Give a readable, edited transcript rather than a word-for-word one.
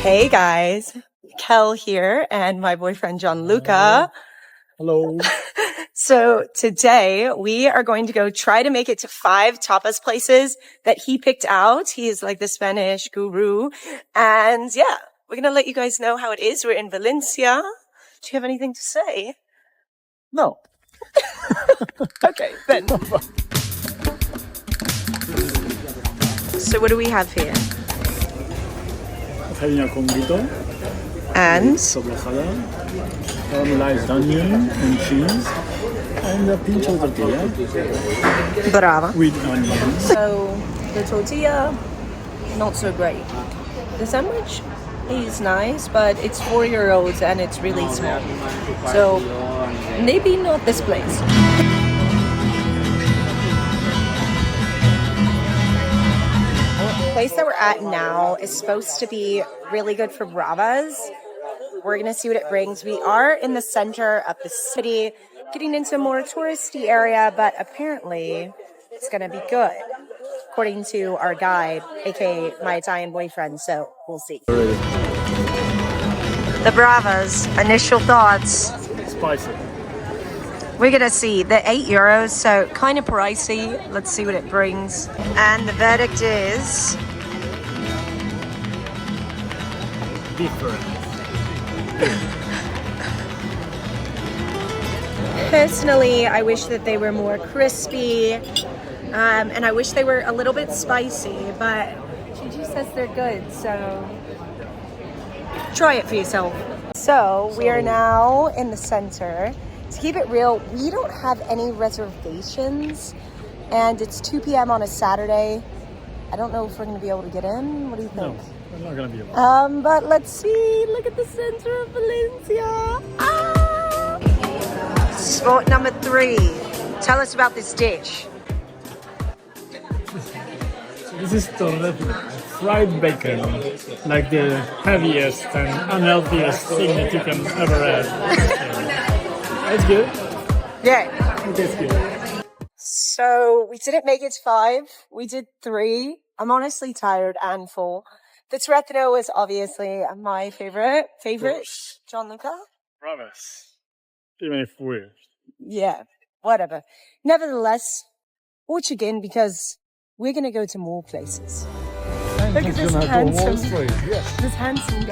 Hey guys, Kel here and my boyfriend Gianluca. Hello. So today we are going to go try to make it to 5 tapas places that he picked out. He is like the Spanish guru. And yeah, we're going to let you guys know how it is. We're in Valencia. Do you have anything to say? No. Okay, then. So what do we have here? Harina con grito, And sobrejada, caramelized onion and cheese, and a pinch of tortilla brava. with onions. So the tortilla, not so great. The sandwich is nice, but it's €4 and it's really small. So maybe not this place. The place that we're at now is supposed to be really good for bravas. We're going to see what it brings. We are in the center of the city, getting into a more touristy area, but apparently it's going to be good, according to our guide, aka my Italian boyfriend, so we'll see. The bravas, initial thoughts. Spicy. We're going to see the €8, so kind of pricey. Let's see what it brings. And the verdict is Different. personally, I wish that they were more crispy, and I wish they were a little bit spicy, but Gigi says they're good, so try it for yourself. So we are now in the center. To keep it real, we don't have any reservations, and it's 2 p.m. on a Saturday. I don't know if we're going to be able to get in. What do you think? No, we're not going to be able. But let's see. Look at the center of Valencia. Ah! Spot number 3. Tell us about this dish. This is fried bacon, like the heaviest and unhealthiest thing that you can ever have. It's good. Yeah. It is good. So we didn't make it to 5. We did 3. I'm honestly tired and full. The Toretto was obviously my favorite. Gianluca? Promise. Even if we're. Yeah, whatever. Nevertheless, watch again because we're going to go to more places. Look at this handsome, Yes. this handsome guy.